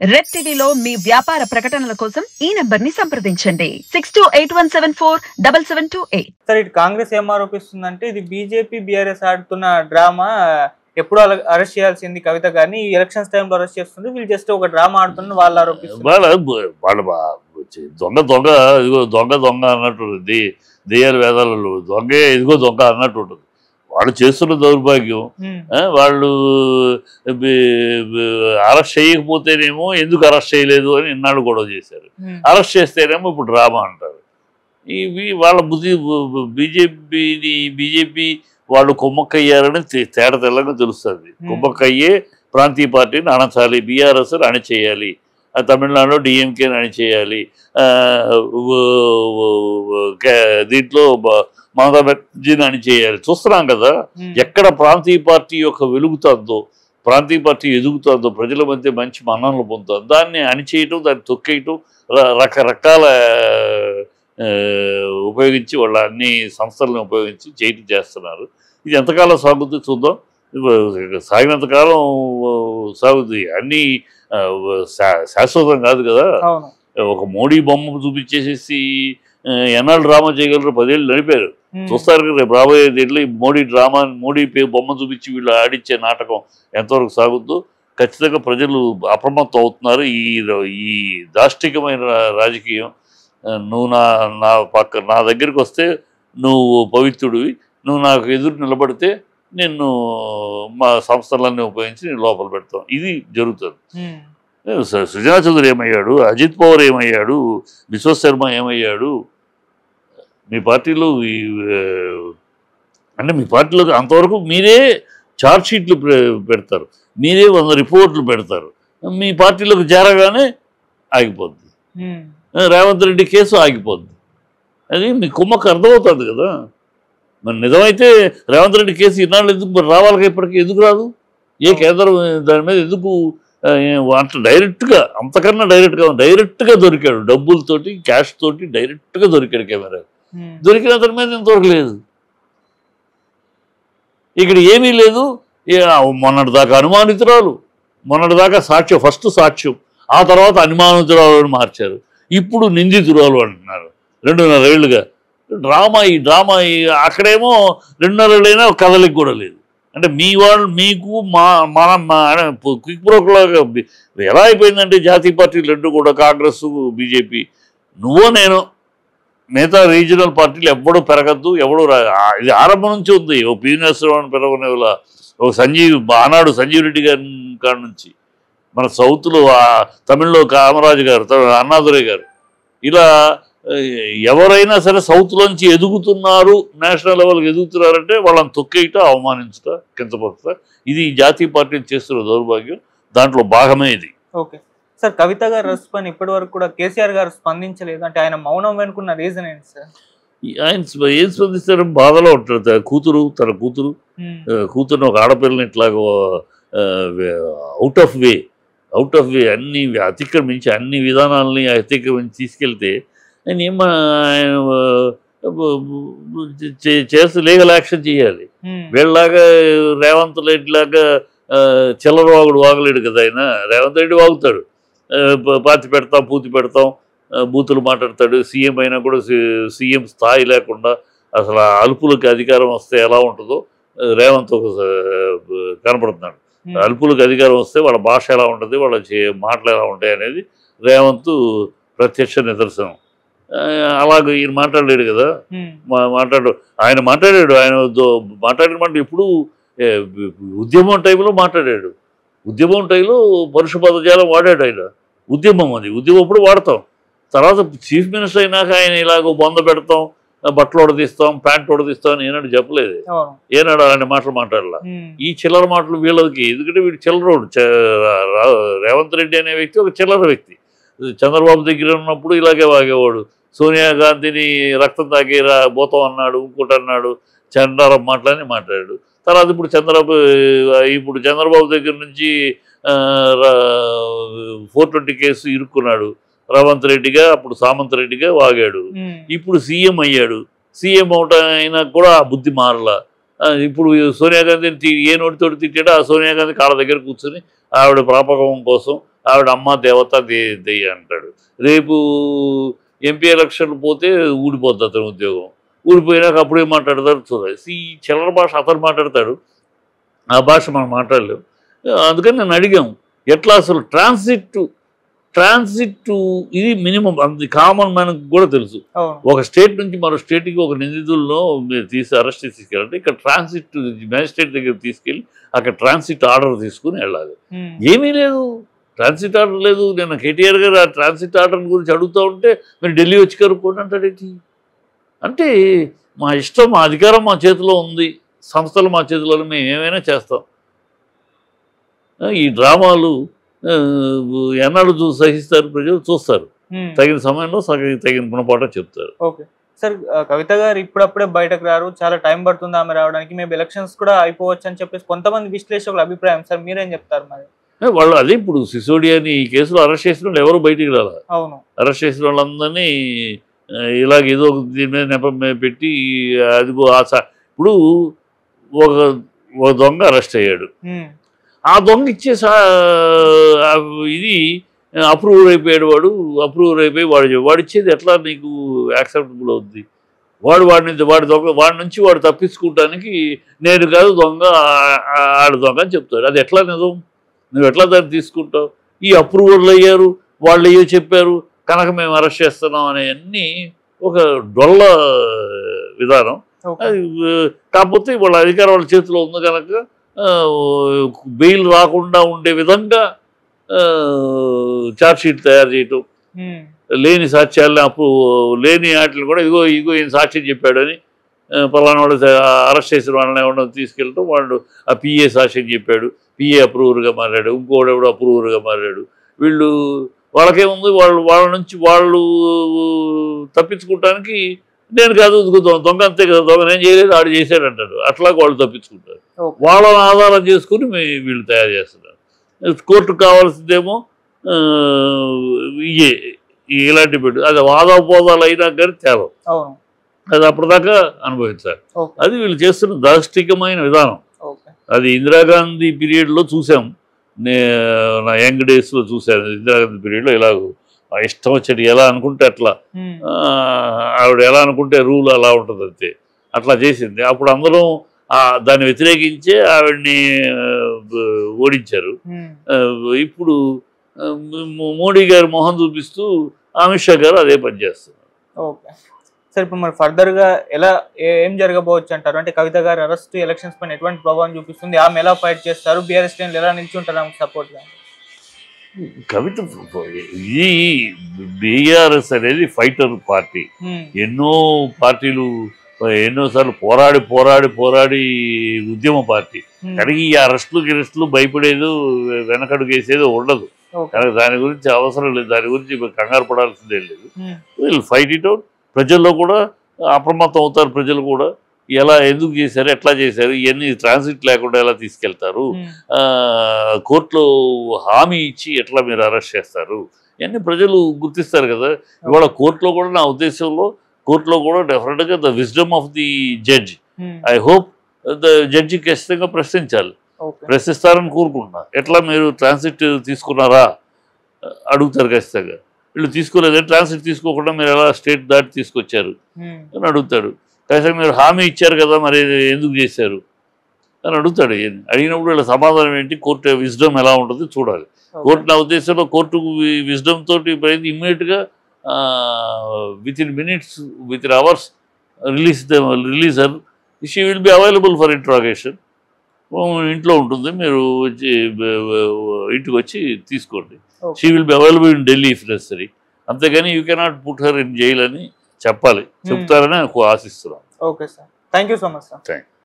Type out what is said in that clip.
Red టీవీలో మీ వ్యాపార ప్రకటనల కోసం ఈ నంబర్ ని సంప్రదించండి 6281747728. సార్ ఇటు కాంగ్రెస్ ఏం ఆరోపిస్తుందంటే ఇది బీజేపీ బీఆర్ఎస్ ఆడుతున్న డ్రామా, ఎప్పుడు అరెస్ట్ చేయాల్సింది కవిత గారిని ఎలక్షన్స్ టైంలో అరెస్ట్ చేస్తుంది, వీళ్ళు జస్ట్ ఒక డ్రామా ఆడుతున్న వాళ్ళు ఆరోపిస్తున్నారు. దొంగ దొంగ ఇదిగో దొంగ దొంగ అన్నట్టు దెయ్యాల వేదాలలో దొంగే ఇదిగో దొంగ అన్నట్టు ఉంటుంది. వాళ్ళు చేస్తున్న దౌర్భాగ్యం. వాళ్ళు అరెస్ట్ చేయకపోతేనేమో ఎందుకు అరెస్ట్ చేయలేదు అని ఇన్నాళ్ళు గొడవ చేశారు. అరెస్ట్ చేస్తేనేమో ఇప్పుడు డ్రామా అంటారు. ఇవి వాళ్ళ బీజేపీ వాళ్ళు కుమ్మక్కయ్యారని తేడా తెల్లగా తెలుస్తుంది. కుమ్మక్కయ్యే ప్రాంతీయ పార్టీని అణచాలి, బీఆర్ఎస్ అణచేయాలి, తమిళనాడులో డిఎంకేని అణచేయాలి, దీంట్లో మమతా బెనర్జీని అణచేయాలి. చూస్తున్నాం కదా ఎక్కడ ప్రాంతీయ పార్టీ యొక్క వెలుగుతుందో, ప్రాంతీయ పార్టీ ఎదుగుతుందో, ప్రజల మధ్య మంచి మన్ననలు పొందుతుందో దాన్ని అణిచేయటం, దాన్ని తొక్కేయటం, రకరకాల ఉపయోగించి వాళ్ళ అన్ని సంస్థలను ఉపయోగించి చేయటం చేస్తున్నారు. ఇది ఎంతకాలం సాగుద్ది చూద్దాం. సాగినంతకాలం సాగుద్ది. అన్నీ శాశ్వతం కాదు కదా. ఒక మోడీ బొమ్మ చూపించేసేసి ఎన్నాళ్ళు డ్రామా చేయగలరు? 10 ఏళ్ళు నడిపారు. చూస్తారు కదా రేపు రాబోయే దీంట్లో మోడీ బొమ్మ చూపించి వీళ్ళు ఆడించే నాటకం ఎంతవరకు సాగుద్దో ఖచ్చితంగా ప్రజలు అప్రమత్తం అవుతున్నారు. ఈ దాష్టికమైన రాజకీయం, నువ్వు నా దగ్గరికి వస్తే నువ్వు పవిత్రుడివి, నువ్వు నాకు ఎదురు నిలబడితే నిన్ను మా సంస్థలన్నీ ఉపయోగించి నేను లోపల పెడతాం, ఇది జరుగుతుంది. సుజనా చౌదరి ఏమయ్యాడు, అజిత్ పవార్ ఏమయ్యాడు, విశ్వశర్మ ఏమయ్యాడు? మీ పార్టీలో అంటే మీ పార్టీలో అంతవరకు మీరే ఛార్జ్ షీట్లు పెడతారు, మీరే 100 రిపోర్ట్లు పెడతారు, మీ పార్టీలోకి చేరగానే ఆగిపోద్ది. రేవంత్ రెడ్డి కేసు ఆగిపోద్ది. అది మీ కుమ్మకు అర్థమవుతుంది కదా. మరి నిజమైతే రేవంత్ రెడ్డి కేసు ఇన్నాళ్ళు ఎందుకు రావాలి, ఇప్పటికీ ఎందుకు రాదు? ఏ కేంద్రం దాని మీద ఎందుకు అంత డైరెక్ట్గా, అంతకన్నా డైరెక్ట్గా దొరికాడు, డబ్బులతోటి క్యాష్ తోటి డైరెక్ట్గా దొరికాడు కెమెరా. దొరికిన అతని మీద ఇంతవరకు లేదు. ఇక్కడ ఏమీ లేదు. మొన్నటిదాకా అనుమానితురాలు, మొన్నటిదాకా సాక్ష్యం, ఫస్ట్ సాక్ష్యం, ఆ తర్వాత అనుమానితురాలు మార్చారు, ఇప్పుడు నిందితురాలు అంటున్నారు. 2.5 ఏళ్ళుగా ఈ డ్రామా అక్కడేమో 2.5 ఏళ్ళైనా కదలికి కూడా లేదు. అంటే మీ వాళ్ళు మీకు క్విక్ బ్రోక్లాగా ఎలా అయిపోయిందంటే జాతీయ పార్టీలు రెండు కూడా, కాంగ్రెస్ బీజేపీ, నువ్వో నేను, మిగతా రీజనల్ పార్టీలు ఎవ్వడూ పెరగద్దు, ఎవడు ఇది ఆరంభం నుంచి ఉంది. ఓ పీనశ్రవణ్ పెరగనేలా, ఓ ఆనాడు సంజీవ్ రెడ్డి గారి కాడ నుంచి, మన సౌత్లో తమిళ్లో కామరాజు గారు, అన్నాదురై గారు, ఇలా ఎవరైనా సరే సౌత్లోంచి ఎదుగుతున్నారు, నేషనల్ లెవెల్కి ఎదుగుతున్నారంటే వాళ్ళని తొక్కేయట, అవమానించుట, కించపరుచుట, ఇది జాతీయ పార్టీలు చేస్తున్న దౌర్భాగ్యం. దాంట్లో భాగమే ఇది. ఓకే సార్, కవిత గారు రెస్పాన్స్ ఇప్పటి వరకు కూడా కేసీఆర్ గారు స్పందించలేదు అంటే ఆయన మౌనం వెనుకున్న రీజన్ ఏంటి సార్? ఆయన ఏం స్పందిస్తారు? బాధలో ఉంటారు. తన కూతురుని ఒక ఆడపిల్లని ఇట్లాగ అవుట్ ఆఫ్ వే అన్ని అతిక్రమించి, అన్ని విధానాలని అతిక్రమించి తీసుకెళ్తే ఆయన చేస్తే లీగల్ యాక్షన్ చేయాలి. వీళ్ళలాగా రేవంత్ రెడ్డి లాగా చిల్లర వాగలేడు కదా ఆయన. రేవంత్ రెడ్డి వాగుతాడు, పాతి పెడతాం, పూతి పెడతాం, బూతులు మాట్లాడతాడు. సీఎం అయినా కూడా సీఎం స్థాయి లేకుండా అసలు అలుపులకి అధికారం వస్తే ఎలా ఉంటుందో రేవంత్ కనపడుతున్నాడు. అలుపులకు అధికారం వస్తే వాళ్ళ భాష ఎలా ఉంటుంది, వాళ్ళ మాటలు ఎలా ఉంటాయి అనేది రేవంత్ ప్రత్యక్ష నిదర్శనం. అలాగే ఈయన మాట్లాడలేడు కదా. ఆయన మాట్లాడిన మాట ఇప్పుడు ఉద్యమం టైంలో మాట్లాడాడు. ఉద్యమం టైంలో పరుష పదజాలం వాడాడు ఆయన. ఉద్యమం అప్పుడు వాడతాం. తర్వాత చీఫ్ మినిస్టర్ అయినాక ఆయన ఇలాగ బొంద పెడతాం, బట్టలు ఉడదీస్తాం, ప్యాంట్ ఉడదీస్తాం అని ఏనాడు చెప్పలేదు. ఏనాడు అలాంటి మాటలు మాట్లాడాల. ఈ చిల్లర మాటలు వీళ్ళకి, ఎందుకంటే వీడు చిల్లరోడు. రేవంత్ రెడ్డి అనే వ్యక్తి ఒక చిల్లర వ్యక్తి. చంద్రబాబు దగ్గర ఉన్నప్పుడు ఇలాగే వాగేవాడు. సోనియా గాంధీని రక్తం తాగి పోతాం అన్నాడు, ఇంకోటి అన్నాడు, చంద్రబాబు మాటలని మాట్లాడాడు. తర్వాత ఇప్పుడు చంద్రబాబు దగ్గర నుంచి 420 కేసు ఇరుక్కున్నాడు. రేవంత్ రెడ్డిగా, అప్పుడు సామంత్ రెడ్డిగా వాగాడు. ఇప్పుడు సీఎం అయ్యాడు. సీఎం అవటం అయినా కూడా ఆ బుద్ధి మారలా. ఇప్పుడు సోనియా గాంధీని ఏ నోటితోటి తిట్టాడో ఆ సోనియా గాంధీ కాళ్ళ దగ్గర కూర్చొని ఆవిడ ప్రాపకం కోసం ఆవిడ అమ్మ దేవత దెయ్య అంటాడు. రేపు ఎంపీ ఎలక్షన్లు పోతే ఊడిపోద్ది అతని ఉద్యోగం. ఊడిపోయినాక అప్పుడు ఏం మాట్లాడతారు చూడాలి. ఈ చిల్లర భాష అతను మాట్లాడతాడు, ఆ భాష మనం మాట్లాడలేము. అందుకని నేను అడిగాము ఎట్లా అసలు ట్రాన్సిట్ ఇది మినిమం, అది కామన్ మనకు కూడా తెలుసు. ఒక స్టేట్ నుంచి మరో స్టేట్కి ఒక నిందితుల్లో మీరు అరెస్ట్ చేసి తీసుకెళ్ళాలంటే ఇక్కడ ట్రాన్సిట్ మ్యాజిస్ట్రేట్ దగ్గర తీసుకెళ్ళి అక్కడ ట్రాన్సిట్ ఆర్డర్ తీసుకుని వెళ్ళాలి. ఏమీ లేదు, ట్రాన్సిట్ ఆర్డర్ లేదు. నేను కేటీఆర్ గారు ఆ ట్రాన్సిట్ ఆర్డర్ గురించి అడుగుతూ ఉంటే మీరు ఢిల్లీ వచ్చి కనుక్కోండి అంటాడేంటి. అంటే మా ఇష్టం, మా అధికారం మా చేతిలో ఉంది, సంస్థలు మా చేతిలో మేము ఏమైనా చేస్తాం. ఈ డ్రామాలు ఎన్నాళ్ళు సహిస్తారు ప్రజలు, చూస్తారు. తగిన సమయంలో తగిన గుణపాఠం చెప్తారు. ఓకే సార్, కవిత గారు ఇప్పుడప్పుడే బయటకు రారు, చాలా టైం పడుతుంది ఆమె రావడానికి, మేబీ ఎలక్షన్స్ కూడా అయిపోవచ్చు అని చెప్పేసి కొంతమంది విశ్లేషకుల అభిప్రాయం. సార్ మీరేం చెప్తారు మరి? వాళ్ళు అదే ఇప్పుడు సిసోడియాని ఈ కేసులో అరెస్ట్ చేసిన వాళ్ళు ఎవరు బయటికి రాల. అవును, అరెస్ట్ చేసిన వాళ్ళందరినీ ఇలాగ ఏదో దీని మీద నెపం పెట్టి అదిగో ఇప్పుడు ఒక దొంగ అరెస్ట్ అయ్యాడు. ఆ దొంగ ఇచ్చే ఇది అప్రూవల్ అయిపోయాడు. అప్రూవల్ అయిపోయి వాడు ఇచ్చేది ఎట్లా నీకు యాక్సెప్టబుల్ అవుద్ది? వాడి నుంచి వాడు తప్పించుకోవటానికి నేను కాదు దొంగ, ఆడు దొంగ అని చెప్తాడు. అది ఎట్లా నిజం? నువ్వు ఎట్లా దాన్ని తీసుకుంటావు? ఈ అప్రూవల్ అయ్యారు, వాళ్ళు అయ్యో చెప్పారు కనుక మేము అరెస్ట్ చేస్తున్నాం అనేవన్నీ ఒక డొల్ల విధానం. కాకపోతే వాళ్ళ అధికారం వాళ్ళ చేతిలో ఉంది కనుక బెయిల్ రాకుండా ఉండే విధంగా ఛార్జ్షీట్ తయారు చేయటం, లేని సాక్ష్యాలని లేని వాటిని కూడా ఇగో ఈయన సాక్ష్యం చెప్పాడని పలానా వాడు అరెస్ట్ చేసిన వాళ్ళని ఎవడో తీసుకెళ్ళటం, వాడు ఆ పిఏ సాక్ష్యం చెప్పాడు, పిఏ అప్రూవర్గా మారాడు, ఇంకోడెవడో అప్రూవర్గా మారాడు. వాళ్ళకేముంది, వాళ్ళ నుంచి వాళ్ళు తప్పించుకోవటానికి నేను కాదు దొంగ అంతే కదా, దొంగ నేను చేయలేదు ఆడు చేశాడు అంటాడు. అట్లాగే వాళ్ళు తప్పించుకుంటారు. వాళ్ళని ఆధారం చేసుకుని వీళ్ళు తయారు చేస్తున్నారు. కోర్టుకు కావాల్సిందేమో ఇలాంటి పెట్టు, అది వాదాపోదాలు అయినా కానీ తేలం, అది అప్పటిదాకా అనుభవించాలి. అది వీళ్ళు చేస్తున్న దాష్టికమైన విధానం. అది ఇందిరాగాంధీ పీరియడ్లో చూసాం, నా యంగ్ డేస్లో చూశాను. ఇందిరాగాంధీ పీరియడ్లో ఇలాగ ఇష్టం వచ్చేది, ఎలా అనుకుంటే అట్లా, ఆవిడ ఎలా అనుకుంటే రూల్ అలా ఉంటుంది అంతే, అట్లా చేసింది. అప్పుడు అందరం దాన్ని వ్యతిరేకించే ఆవిడ్ని ఓడించారు. ఇప్పుడు మోడీ గారు మొహం చూపిస్తూ అమిత్ షా గారు అదే పని చేస్తున్నారు. ఓకే సార్, ఇప్పుడు మరి ఫర్దర్ గా ఏం జరగబోవచ్చు అంటారు? అంటే కవిత గారు అరెస్ట్ ఎలక్షన్స్ పైన ఎటువంటి ప్రభావం చూపిస్తుంది? ఆమె ఎలా ఫైట్ చేస్తారు? బీఆర్ఎస్ శ్రేణులు ఎలా నిల్చుంటారు ఆమెకు సపోర్ట్ గా? కవిత ఈ బీఆర్ఎస్ అనేది ఫైటర్ పార్టీ. ఎన్నో పార్టీలు ఎన్నోసార్లు పోరాడి ఉద్యమ పార్టీ. కానీ ఈ అరెస్టులు భయపడేది, వెనకడుగేసేది ఉండదు. కానీ దాని గురించి అవసరం లేదు, దాని గురించి కంగారు పడాల్సిందే లేదు. వీళ్ళు ఫైట్ ఇట్ అవుట్. ప్రజల్లో కూడా అప్రమత్తం అవుతారు. ప్రజలు కూడా ఎందుకు చేశారు, ఎట్లా చేశారు, ఇవన్నీ ట్రాన్సిట్ లేకుండా ఎలా తీసుకెళ్తారు, కోర్టులో హామీ ఇచ్చి ఎట్లా మీరు అరెస్ట్ చేస్తారు, ఇవన్నీ ప్రజలు గుర్తిస్తారు కదా. ఇవాళ కోర్టులో కూడా నా ఉద్దేశంలో కోర్టులో కూడా డెఫినెట్గా the wisdom of the judge, I hope the judge ఖచ్చితంగా ప్రశ్నించాలి, ప్రశ్నిస్తారని కోరుకుంటున్నా. ఎట్లా మీరు ట్రాన్సిట్ తీసుకున్నారా అడుగుతారు ఖచ్చితంగా. వీళ్ళు తీసుకోలేదు, ట్రాన్సిట్ తీసుకోకుండా మీరు ఎలా స్టేట్ దాటి తీసుకొచ్చారు అని అడుగుతాడు. ఖచ్చితంగా మీరు హామీ ఇచ్చారు కదా, మరి ఎందుకు చేశారు అని అడుగుతాడు. అడిగినప్పుడు వీళ్ళ సమాధానం ఏంటి, కోర్టు విజ్డమ్ ఎలా ఉంటుంది చూడాలి. కోర్టు నా ఉద్దేశంలో కోర్టు విజ్డమ్ తోటి ఇమ్మీడియట్గా within minutes, within hours release her she will be available for interrogation. ఇంట్లో ఉంటుంది, మీరు ఇంటికి వచ్చి తీసుకోండి. She will be available in Delhi if necessary. అంతేగాని you cannot put her in jail అని చెప్పాలని చెప్తారని నాకు ఆశిస్తున్నాను. Okay sir, thank you so much sir. Thank you.